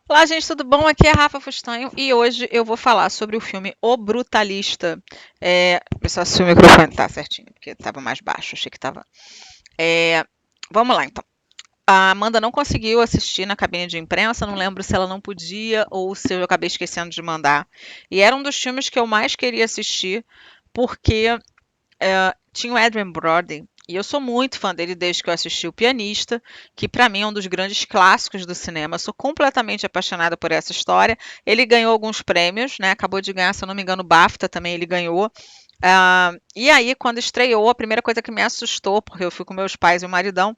Olá, gente, tudo bom? Aqui é a Rafa Fustanho e hoje eu vou falar sobre o filme O Brutalista. Pessoal, se o microfone tá certinho, porque estava mais baixo, achei que estava. Vamos lá, então. A Amanda não conseguiu assistir na cabine de imprensa, não lembro se ela não podia ou se eu acabei esquecendo de mandar. E era um dos filmes que eu mais queria assistir, porque tinha o Adrien Brody, e eu sou muito fã dele desde que eu assisti O Pianista, que para mim é um dos grandes clássicos do cinema. Eu sou completamente apaixonada por essa história. Ele ganhou alguns prêmios, né? Acabou de ganhar, se eu não me engano, o BAFTA também ele ganhou. E aí, quando estreou, a primeira coisa que me assustou, porque eu fui com meus pais e o maridão,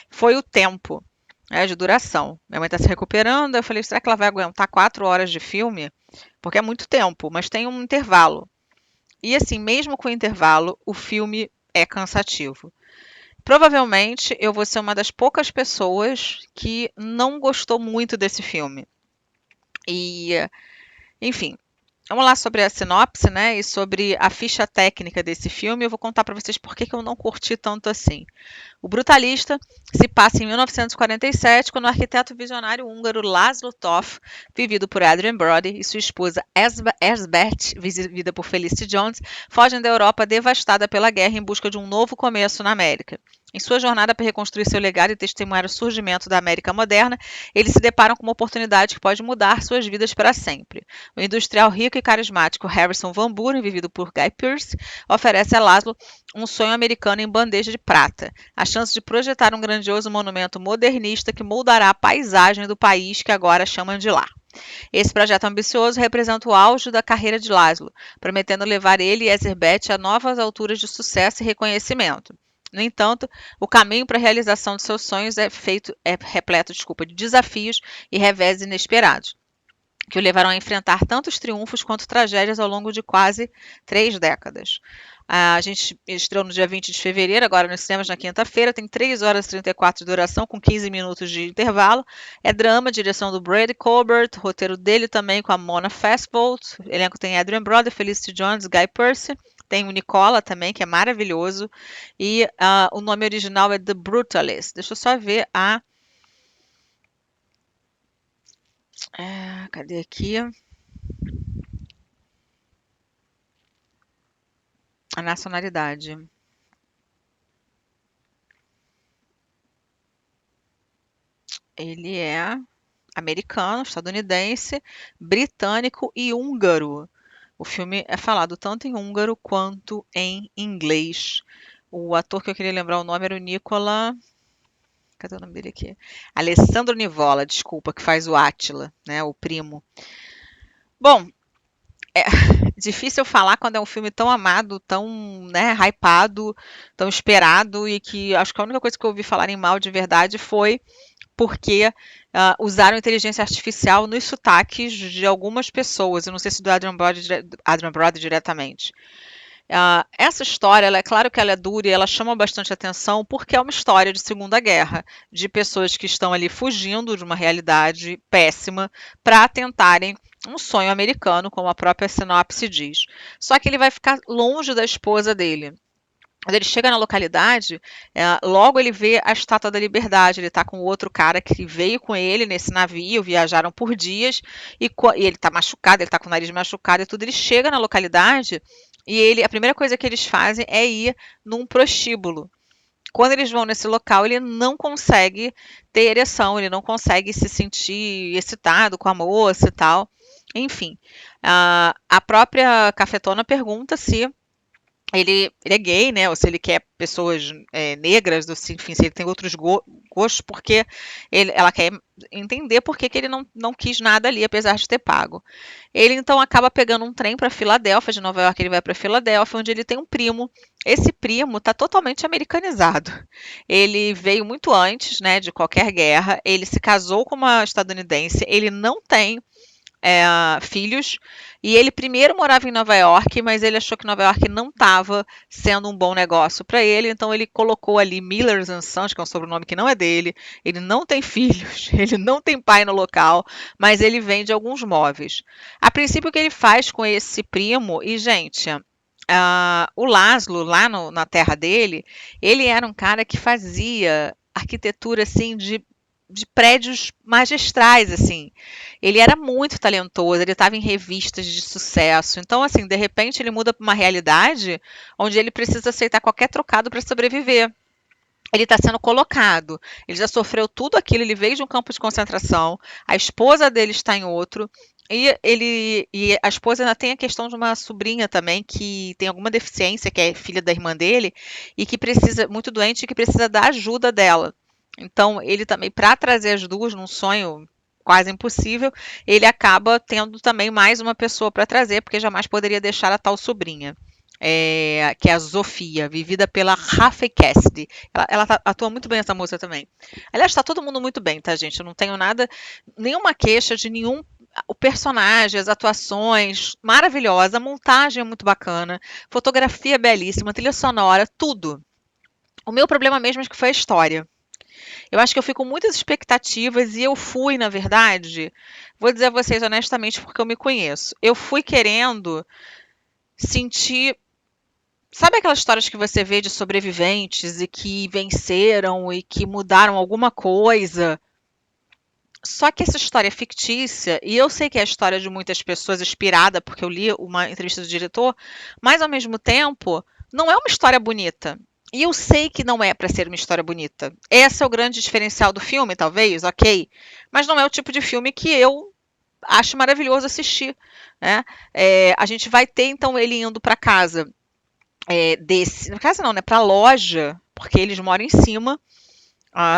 foi o tempo, né, de duração. Minha mãe está se recuperando, eu falei, será que ela vai aguentar 4 horas de filme? Porque é muito tempo, mas tem um intervalo. E assim, mesmo com o intervalo, o filme é cansativo. Provavelmente eu vou ser uma das poucas pessoas que não gostou muito desse filme. E, enfim, vamos lá sobre a sinopse, né? E sobre a ficha técnica desse filme. Eu vou contar para vocês por que que eu não curti tanto assim. O Brutalista se passa em 1947, quando o arquiteto visionário húngaro Laszlo Toth, vivido por Adrien Brody, e sua esposa Elsbeth, vivida por Felicity Jones, fogem da Europa devastada pela guerra em busca de um novo começo na América. Em sua jornada para reconstruir seu legado e testemunhar o surgimento da América moderna, eles se deparam com uma oportunidade que pode mudar suas vidas para sempre. O industrial rico e carismático Harrison Van Buren, vivido por Guy Pearce, oferece a Laszlo um sonho americano em bandeja de prata, a chance de projetar um grandioso monumento modernista que moldará a paisagem do país que agora chamam de lá. Esse projeto ambicioso representa o auge da carreira de Laszlo, prometendo levar ele e Ezerbeth a novas alturas de sucesso e reconhecimento. No entanto, o caminho para a realização de seus sonhos é repleto, de desafios e reveses inesperados, que o levarão a enfrentar tanto os triunfos quanto tragédias ao longo de quase 3 décadas. A gente estreou no dia 20 de fevereiro, agora nos cinemas na quinta-feira, tem 3 horas e 34 de duração, com 15 minutos de intervalo. É drama, direção do Brady Colbert, roteiro dele também com a Mona Fastbolt. O elenco tem Adrian Brody, Felicity Jones, Guy Pearce. Tem o Nicola também, que é maravilhoso. E o nome original é The Brutalist. Deixa eu só ver cadê aqui? A nacionalidade. Ele é americano, estadunidense, britânico e húngaro. O filme é falado tanto em húngaro quanto em inglês. O ator que eu queria lembrar o nome era o Nicola. Cadê o nome dele aqui? Alessandro Nivola, desculpa, que faz o Átila, né, o primo. Bom, é difícil falar quando é um filme tão amado, tão, né, hypado, tão esperado e que acho que a única coisa que eu ouvi falar em mal de verdade foi porque usaram inteligência artificial nos sotaques de algumas pessoas. Eu não sei se do Adrian Brody diretamente. Essa história, é claro que ela é dura e ela chama bastante atenção porque é uma história de Segunda Guerra, de pessoas que estão ali fugindo de uma realidade péssima para tentarem um sonho americano, como a própria sinopse diz. Só que ele vai ficar longe da esposa dele. Quando ele chega na localidade, logo ele vê a Estátua da Liberdade. Ele está com outro cara que veio com ele nesse navio, viajaram por dias, e ele está machucado, ele está com o nariz machucado e tudo. Ele chega na localidade e a primeira coisa que eles fazem é ir num prostíbulo. Quando eles vão nesse local, ele não consegue ter ereção, ele não consegue se sentir excitado com a moça e tal. Enfim, a própria cafetona pergunta se ele é gay, né? Ou se ele quer pessoas negras, enfim, se ele tem outros gostos, porque ela quer entender por que, que ele não quis nada ali, apesar de ter pago. Ele então acaba pegando um trem para Filadélfia, de Nova York ele vai para Filadélfia, onde ele tem um primo. Esse primo está totalmente americanizado. Ele veio muito antes, né, de qualquer guerra. Ele se casou com uma estadunidense. Ele não tem filhos. E ele primeiro morava em Nova York, mas ele achou que Nova York não estava sendo um bom negócio para ele, então ele colocou ali Millers and Sons, que é um sobrenome que não é dele. Ele não tem filhos, ele não tem pai no local, mas ele vende alguns móveis. A princípio, o que ele faz com esse primo, e gente, o Laszlo, lá na terra dele, ele era um cara que fazia arquitetura assim de de prédios magistrais, assim. Ele era muito talentoso, ele estava em revistas de sucesso. Então, assim, de repente ele muda para uma realidade onde ele precisa aceitar qualquer trocado para sobreviver. Ele está sendo colocado, ele já sofreu tudo aquilo, ele veio de um campo de concentração, a esposa dele está em outro, e a esposa ainda tem a questão de uma sobrinha também que tem alguma deficiência, que é filha da irmã dele, e que precisa, muito doente, e que precisa da ajuda dela. Então, ele também, para trazer as duas num sonho quase impossível, ele acaba tendo também mais uma pessoa para trazer, porque jamais poderia deixar a tal sobrinha. Que é a Zofia, vivida pela Rafe Cassidy. Ela atua muito bem essa moça também. Aliás, está todo mundo muito bem, tá, gente? Eu não tenho nada, nenhuma queixa de nenhum. O personagem, as atuações, maravilhosa, a montagem é muito bacana, fotografia é belíssima, trilha sonora, tudo. O meu problema mesmo é que foi a história. Eu acho que eu fico com muitas expectativas e eu fui, na verdade, vou dizer a vocês honestamente porque eu me conheço. Eu fui querendo sentir. Sabe aquelas histórias que você vê de sobreviventes e que venceram e que mudaram alguma coisa? Só que essa história é fictícia, e eu sei que é a história de muitas pessoas inspirada, porque eu li uma entrevista do diretor, mas ao mesmo tempo, não é uma história bonita. E eu sei que não é para ser uma história bonita. Esse é o grande diferencial do filme, talvez, ok. Mas não é o tipo de filme que eu acho maravilhoso assistir. Né? A gente vai ter, então, ele indo para casa na casa não, né? Para a loja, porque eles moram em cima.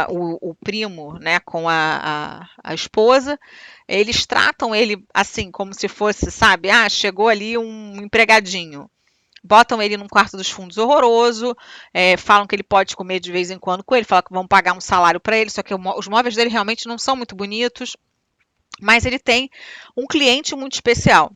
O primo, né, com a esposa, eles tratam ele assim, como se fosse, sabe, chegou ali um empregadinho. Botam ele num quarto dos fundos horroroso, falam que ele pode comer de vez em quando com ele, falam que vão pagar um salário para ele, só que os móveis dele realmente não são muito bonitos, mas ele tem um cliente muito especial.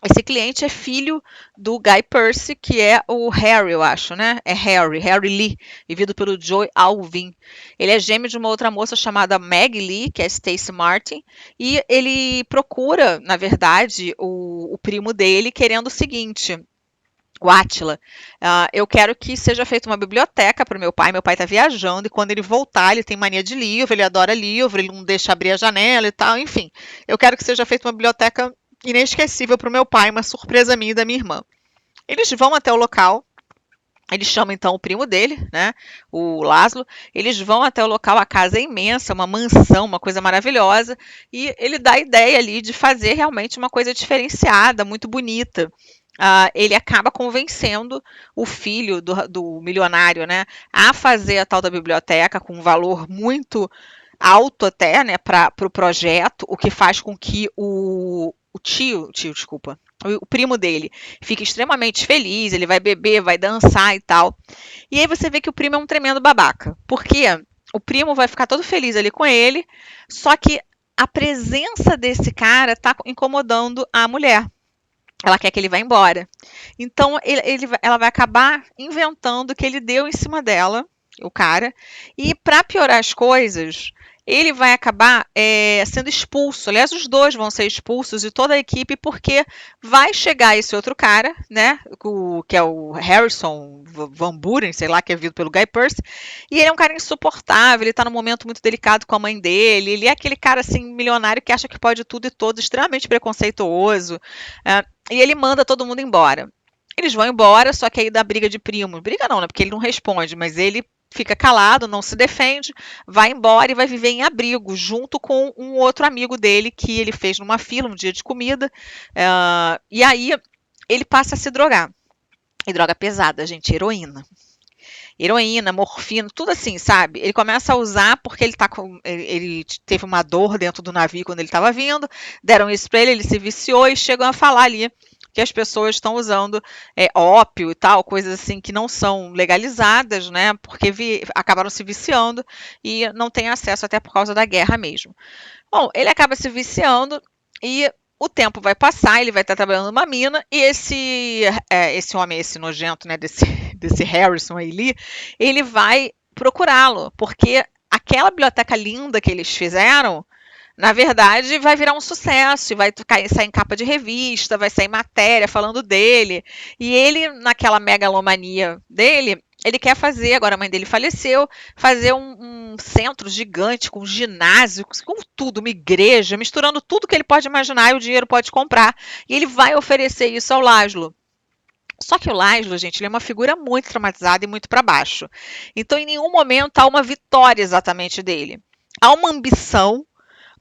Esse cliente é filho do Guy Pearce, que é o Harry, eu acho, né? É Harry Lee, vivido pelo Joey Alvin. Ele é gêmeo de uma outra moça chamada Meg Lee, que é Stacey Martin, e ele procura, na verdade, o primo dele, querendo o seguinte: o Átila, eu quero que seja feita uma biblioteca para o meu pai. Meu pai está viajando e quando ele voltar, ele tem mania de livro, ele adora livro, ele não deixa abrir a janela e tal, enfim. Eu quero que seja feita uma biblioteca inesquecível para o meu pai, uma surpresa minha e da minha irmã. Eles vão até o local, eles chamam então o primo dele, né, o Laszlo, eles vão até o local, a casa é imensa, uma mansão, uma coisa maravilhosa, e ele dá a ideia ali de fazer realmente uma coisa diferenciada, muito bonita. Ele acaba convencendo o filho do milionário, né, a fazer a tal da biblioteca com um valor muito alto até, né, para o projeto, o que faz com que desculpa, o primo dele fica extremamente feliz, ele vai beber, vai dançar e tal. E aí você vê que o primo é um tremendo babaca, porque o primo vai ficar todo feliz ali com ele, só que a presença desse cara tá incomodando a mulher. Ela quer que ele vá embora. Então ela vai acabar inventando que ele deu em cima dela, o cara, e para piorar as coisas, ele vai acabar sendo expulso. Aliás, os dois vão ser expulsos e toda a equipe, porque vai chegar esse outro cara, né, que é o Harrison Van Buren, sei lá, que é vindo pelo Guy Pearce, e ele é um cara insuportável, ele tá num momento muito delicado com a mãe dele, ele é aquele cara, assim, milionário que acha que pode tudo e todos, extremamente preconceituoso, e ele manda todo mundo embora. Eles vão embora, só que aí dá briga de primo. Briga não, né? Porque ele não responde, mas ele fica calado, não se defende, vai embora e vai viver em abrigo, junto com um outro amigo dele que ele fez numa fila, um dia de comida. E aí ele passa a se drogar. E droga pesada, gente, heroína. Heroína, morfina, tudo assim, sabe? Ele começa a usar porque ele teve uma dor dentro do navio quando ele estava vindo, deram isso para ele, ele se viciou e chegam a falar ali que as pessoas estão usando ópio e tal, coisas assim que não são legalizadas, né? Porque acabaram se viciando e não têm acesso até por causa da guerra mesmo. Bom, ele acaba se viciando e o tempo vai passar, ele vai estar trabalhando numa mina e esse homem, esse nojento, né, desse Harrison aí, ele vai procurá-lo, porque aquela biblioteca linda que eles fizeram, na verdade, vai virar um sucesso, vai sair em capa de revista, vai sair matéria falando dele. E ele, naquela megalomania dele, ele quer fazer, agora a mãe dele faleceu, fazer um centro gigante com ginásio, com tudo, uma igreja, misturando tudo que ele pode imaginar e o dinheiro pode comprar. E ele vai oferecer isso ao Laszlo. Só que o Laszlo, gente, ele é uma figura muito traumatizada e muito para baixo. Então, em nenhum momento há uma vitória exatamente dele. Há uma ambição,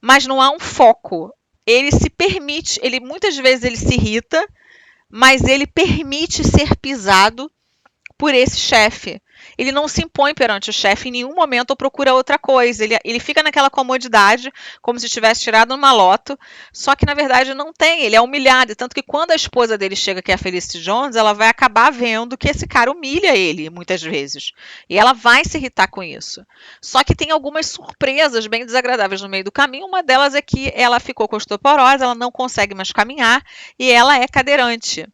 mas não há um foco. Ele se permite, ele muitas vezes ele se irrita, mas ele permite ser pisado por esse chefe. Ele não se impõe perante o chefe em nenhum momento ou procura outra coisa. Ele fica naquela comodidade, como se tivesse tirado uma loto, só que na verdade não tem. Ele é humilhado. Tanto que quando a esposa dele chega, que é a Felicity Jones, ela vai acabar vendo que esse cara humilha ele muitas vezes. E ela vai se irritar com isso. Só que tem algumas surpresas bem desagradáveis no meio do caminho. Uma delas é que ela ficou com osteoporose, ela não consegue mais caminhar e ela é cadeirante.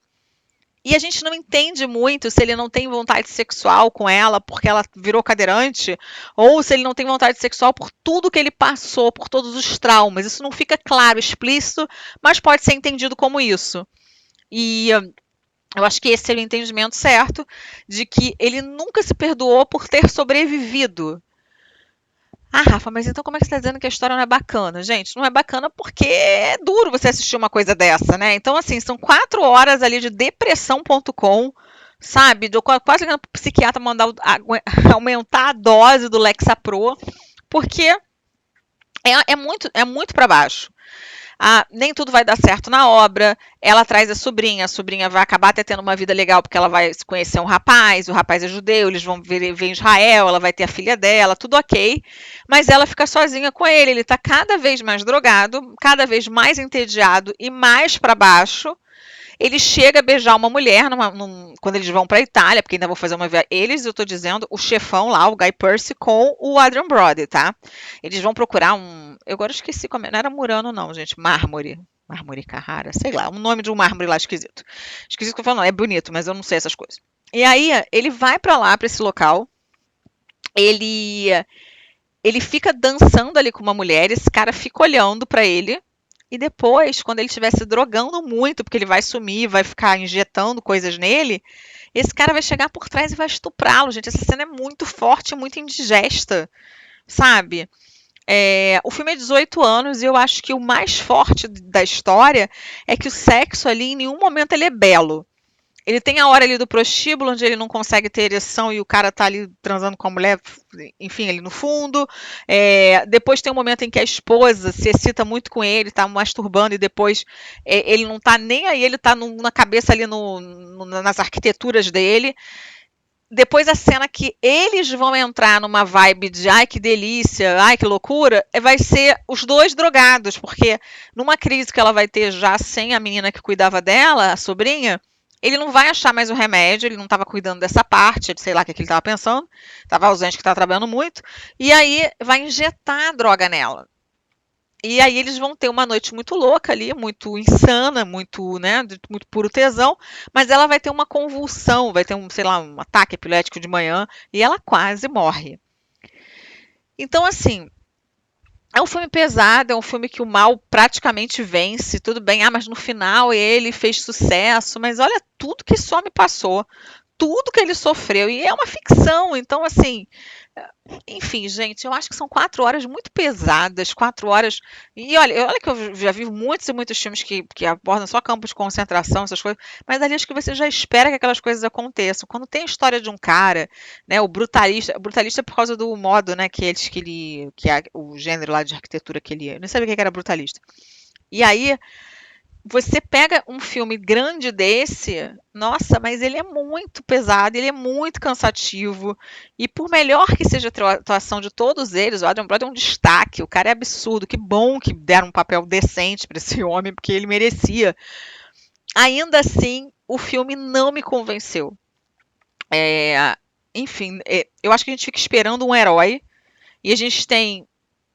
E a gente não entende muito se ele não tem vontade sexual com ela porque ela virou cadeirante, ou se ele não tem vontade sexual por tudo que ele passou, por todos os traumas. Isso não fica claro, explícito, mas pode ser entendido como isso. E eu acho que esse é o entendimento certo de que ele nunca se perdoou por ter sobrevivido. Ah, Rafa, mas então como é que você está dizendo que a história não é bacana? Gente, não é bacana porque é duro você assistir uma coisa dessa, né? Então, assim, são 4 horas ali de depressão.com, sabe? Quase ligando pro psiquiatra mandar aumentar a dose do Lexapro, porque é muito para baixo. Nem tudo vai dar certo na obra. Ela traz a sobrinha vai acabar até tendo uma vida legal porque ela vai conhecer um rapaz, o rapaz é judeu, eles vão ver em Israel, ela vai ter a filha dela, tudo ok. Mas ela fica sozinha com ele tá cada vez mais drogado, cada vez mais entediado e mais para baixo. Ele chega a beijar uma mulher quando eles vão para a Itália, porque ainda vou fazer uma viagem. Eu tô dizendo, o chefão lá, o Guy Pearce, com o Adrian Brody, tá? Eles vão procurar eu agora esqueci como não era Murano, não, gente. Mármore. Mármore Carrara, sei lá, um nome de um mármore lá esquisito. Esquisito que eu falo, não, é bonito, mas eu não sei essas coisas. E aí, ele vai para lá, para esse local. Ele fica dançando ali com uma mulher, esse cara fica olhando para ele. E depois, quando ele estiver se drogando muito, porque ele vai sumir, vai ficar injetando coisas nele, esse cara vai chegar por trás e vai estuprá-lo, gente. Essa cena é muito forte, muito indigesta, sabe? O filme é 18 anos e eu acho que o mais forte da história é que o sexo ali, em nenhum momento, ele é belo. Ele tem a hora ali do prostíbulo, onde ele não consegue ter ereção e o cara tá ali transando com a mulher, enfim, ali no fundo. Depois tem um momento em que a esposa se excita muito com ele, tá masturbando e depois ele não tá nem aí, ele tá na cabeça ali nas arquiteturas dele. Depois a cena que eles vão entrar numa vibe de ai que delícia, ai que loucura, vai ser os dois drogados, porque numa crise que ela vai ter já sem a menina que cuidava dela, a sobrinha, ele não vai achar mais o remédio, ele não estava cuidando dessa parte, sei lá o que ele estava pensando, estava ausente, que estava trabalhando muito, e aí vai injetar a droga nela. E aí eles vão ter uma noite muito louca ali, muito insana, muito, né, muito puro tesão, mas ela vai ter uma convulsão, vai ter sei lá, um ataque epilético de manhã, e ela quase morre. Então, assim, é um filme pesado, é um filme que o mal praticamente vence, tudo bem, mas no final ele fez sucesso, mas olha tudo que esse homem passou, tudo que ele sofreu, e é uma ficção, então assim, enfim, gente, eu acho que são 4 horas muito pesadas, 4 horas, e olha que eu já vi muitos e muitos filmes que abordam só campos de concentração, essas coisas, mas ali acho que você já espera que aquelas coisas aconteçam. Quando tem a história de um cara, né, o brutalista é por causa do modo, né, que é o gênero lá de arquitetura que ele, eu não sabia o que era brutalista. E aí, você pega um filme grande desse, nossa, mas ele é muito pesado, ele é muito cansativo, e por melhor que seja a atuação de todos eles, o Adrian Brody é um destaque, o cara é absurdo, que bom que deram um papel decente para esse homem, porque ele merecia. Ainda assim, o filme não me convenceu. Enfim, eu acho que a gente fica esperando um herói, e a gente tem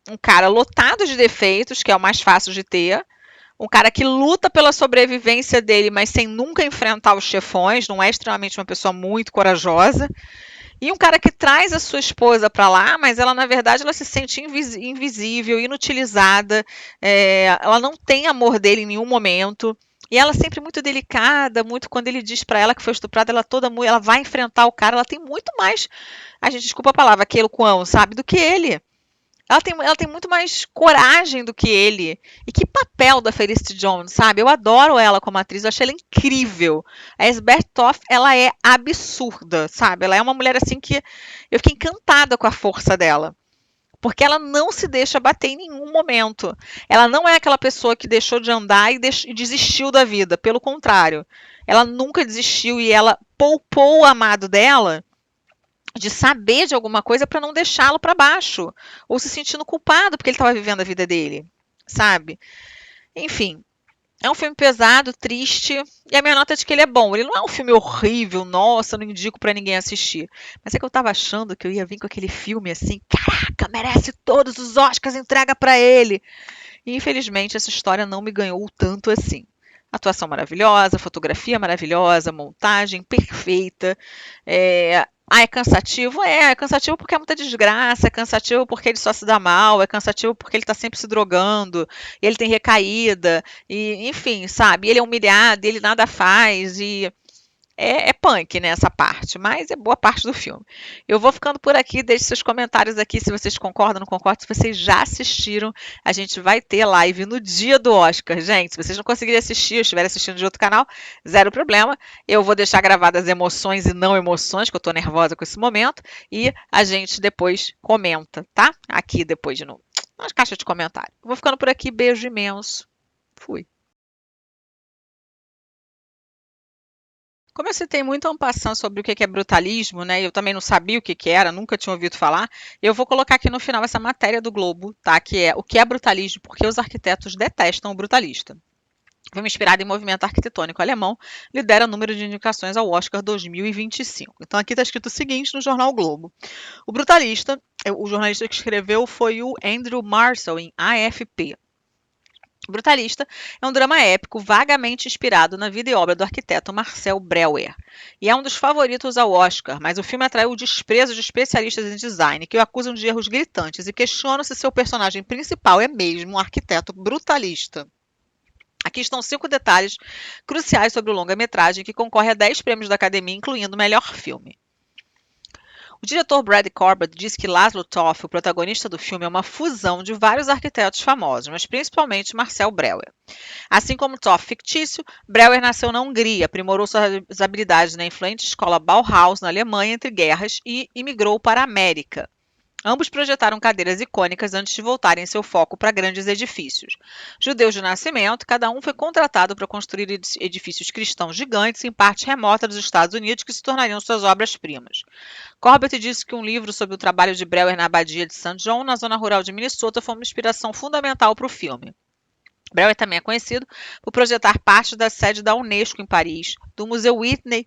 um cara lotado de defeitos, que é o mais fácil de ter, um cara que luta pela sobrevivência dele, mas sem nunca enfrentar os chefões, não é extremamente uma pessoa muito corajosa. E um cara que traz a sua esposa para lá, mas ela, na verdade, ela se sente invisível, inutilizada, ela não tem amor dele em nenhum momento. E ela sempre muito delicada, muito quando ele diz pra ela que foi estuprada, ela vai enfrentar o cara, ela tem muito mais, a gente desculpa a palavra, aquele quão, sabe, do que ele. Ela tem muito mais coragem do que ele. E que papel da Felicity Jones, sabe? Eu adoro ela como atriz, eu achei ela incrível. A Elsbeth Toth, ela é absurda, sabe? Ela é uma mulher assim que eu fiquei encantada com a força dela. Porque ela não se deixa bater em nenhum momento. Ela não é aquela pessoa que deixou de andar e desistiu da vida. Pelo contrário, ela nunca desistiu e ela poupou o amado dela de saber de alguma coisa para não deixá-lo para baixo ou se sentindo culpado porque ele estava vivendo a vida dele, sabe? Enfim, é um filme pesado, triste, e a minha nota é de que ele é bom. Ele não é um filme horrível, nossa, não indico pra ninguém assistir. Mas é que eu tava achando que eu ia vir com aquele filme assim, caraca, merece todos os Oscars, entrega pra ele. E infelizmente essa história não me ganhou tanto assim. Atuação maravilhosa, fotografia maravilhosa, montagem perfeita. É cansativo? É cansativo porque é muita desgraça, é cansativo porque ele só se dá mal, é cansativo porque ele tá sempre se drogando, e ele tem recaída, e enfim, sabe? Ele é humilhado, ele nada faz, e é punk, né, essa parte, mas é boa parte do filme. Eu vou ficando por aqui, deixe seus comentários aqui se vocês concordam, não concordam, se vocês já assistiram. A gente vai ter live no dia do Oscar, gente. Se vocês não conseguirem assistir, ou estiverem assistindo de outro canal, zero problema. Eu vou deixar gravadas as emoções e não emoções, que eu tô nervosa com esse momento, e a gente depois comenta, tá? Aqui depois de novo, nas caixas de comentário. Vou ficando por aqui, beijo imenso. Fui. Como eu citei muito en passant sobre o que é brutalismo, né? Eu também não sabia o que era, nunca tinha ouvido falar. Eu vou colocar aqui no final essa matéria do Globo, tá? Que é o que é brutalismo, porque os arquitetos detestam o brutalista. Filme inspirado em movimento arquitetônico alemão, lidera o número de indicações ao Oscar 2025. Então aqui está escrito o seguinte no jornal Globo. O brutalista, o jornalista que escreveu foi o Andrew Marshall em AFP. Brutalista é um drama épico vagamente inspirado na vida e obra do arquiteto Marcel Breuer e é um dos favoritos ao Oscar, mas o filme atraiu o desprezo de especialistas em design que o acusam de erros gritantes e questionam se seu personagem principal é mesmo um arquiteto brutalista. Aqui estão 5 detalhes cruciais sobre o longa-metragem que concorre a 10 prêmios da Academia, incluindo o melhor filme. O diretor Brad Corbett diz que Laszlo Toth, o protagonista do filme, é uma fusão de vários arquitetos famosos, mas principalmente Marcel Breuer. Assim como Toth fictício, Breuer nasceu na Hungria, aprimorou suas habilidades na influente escola Bauhaus, na Alemanha, entre guerras, e imigrou para a América. Ambos projetaram cadeiras icônicas antes de voltarem seu foco para grandes edifícios. Judeus de nascimento, cada um foi contratado para construir edifícios cristãos gigantes em partes remotas dos Estados Unidos que se tornariam suas obras-primas. Corbett disse que um livro sobre o trabalho de Breuer na abadia de St. John, na zona rural de Minnesota, foi uma inspiração fundamental para o filme. Breuer também é conhecido por projetar parte da sede da Unesco em Paris, do Museu Whitney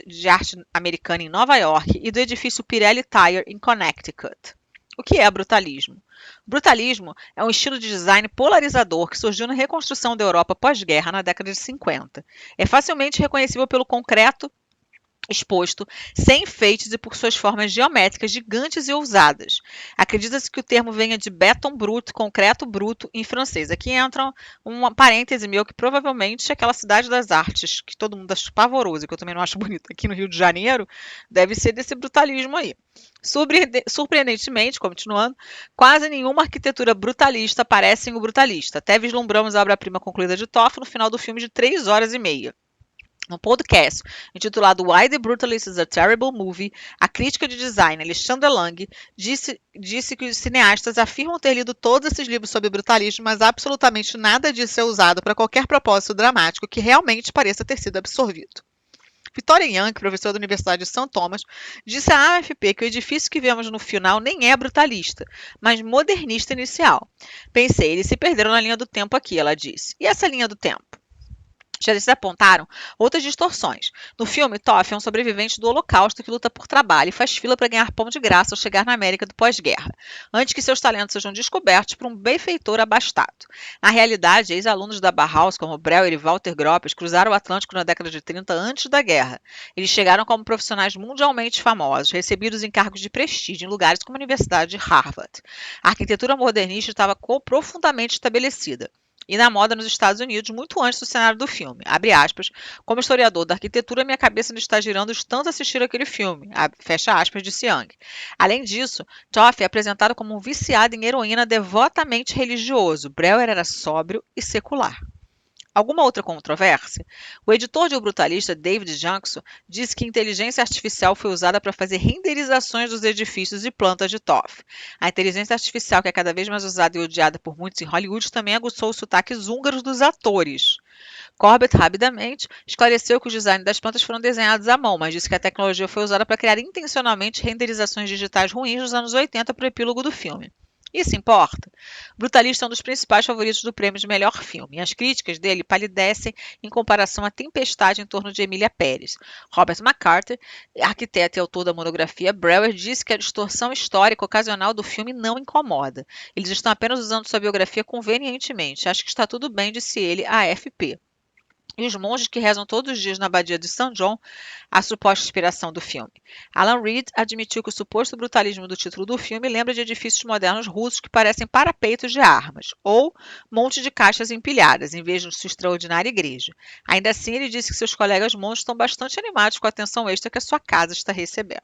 de arte americana em Nova York e do edifício Pirelli Tire em Connecticut. O que é brutalismo? Brutalismo é um estilo de design polarizador que surgiu na reconstrução da Europa pós-guerra na década de 50. É facilmente reconhecível pelo concreto exposto, sem enfeites e por suas formas geométricas gigantes e ousadas. Acredita-se que o termo venha de béton brut, concreto bruto, em francês. Aqui entra um parêntese meu que provavelmente aquela cidade das artes, que todo mundo acha pavoroso, e que eu também não acho bonito, aqui no Rio de Janeiro, deve ser desse brutalismo aí. Surpreendentemente, continuando, quase nenhuma arquitetura brutalista aparece em O Brutalista. Até vislumbramos a obra-prima concluída de Toff no final do filme de 3 horas e meia. No podcast intitulado Why the Brutalist is a Terrible Movie, a crítica de design Alexandra Lang disse que os cineastas afirmam ter lido todos esses livros sobre brutalismo, mas absolutamente nada disso é usado para qualquer propósito dramático que realmente pareça ter sido absorvido. Victoria Young, professora da Universidade de St. Thomas, disse à AFP que o edifício que vemos no final nem é brutalista, mas modernista inicial. Pensei, eles se perderam na linha do tempo aqui, ela disse. E essa linha do tempo? Já se apontaram outras distorções. No filme, Toff é um sobrevivente do Holocausto que luta por trabalho e faz fila para ganhar pão de graça ao chegar na América do pós-guerra, antes que seus talentos sejam descobertos por um benfeitor abastado. Na realidade, ex-alunos da Bauhaus, como Breuer e Walter Gropius, cruzaram o Atlântico na década de 30 antes da guerra. Eles chegaram como profissionais mundialmente famosos, recebidos em cargos de prestígio em lugares como a Universidade de Harvard. A arquitetura modernista estava profundamente estabelecida. e na moda nos Estados Unidos muito antes do cenário do filme. Abre aspas, como historiador da arquitetura, minha cabeça não está girando de tanto assistir aquele filme. Fecha aspas, disse Young. Além disso, Toff é apresentado como um viciado em heroína devotamente religioso. Breuer era sóbrio e secular. Alguma outra controvérsia? O editor de O Brutalista, David Jackson, disse que inteligência artificial foi usada para fazer renderizações dos edifícios e plantas de Toff. A inteligência artificial, que é cada vez mais usada e odiada por muitos em Hollywood, também aguçou os sotaques húngaros dos atores. Corbett rapidamente esclareceu que os designs das plantas foram desenhados à mão, mas disse que a tecnologia foi usada para criar intencionalmente renderizações digitais ruins nos anos 80 para o epílogo do filme. Isso importa? Brutalista é um dos principais favoritos do prêmio de melhor filme, e as críticas dele palidecem em comparação à Tempestade em torno de Emília Pérez. Robert McCarthy, arquiteto e autor da monografia Breuer, disse que a distorção histórica ocasional do filme não incomoda. Eles estão apenas usando sua biografia convenientemente. Acho que está tudo bem, disse ele à AFP. E os monges que rezam todos os dias na abadia de St. John, a suposta inspiração do filme. Alan Reed admitiu que o suposto brutalismo do título do filme lembra de edifícios modernos russos que parecem parapeitos de armas, ou monte de caixas empilhadas, em vez de sua extraordinária igreja. Ainda assim, ele disse que seus colegas monges estão bastante animados com a atenção extra que a sua casa está recebendo.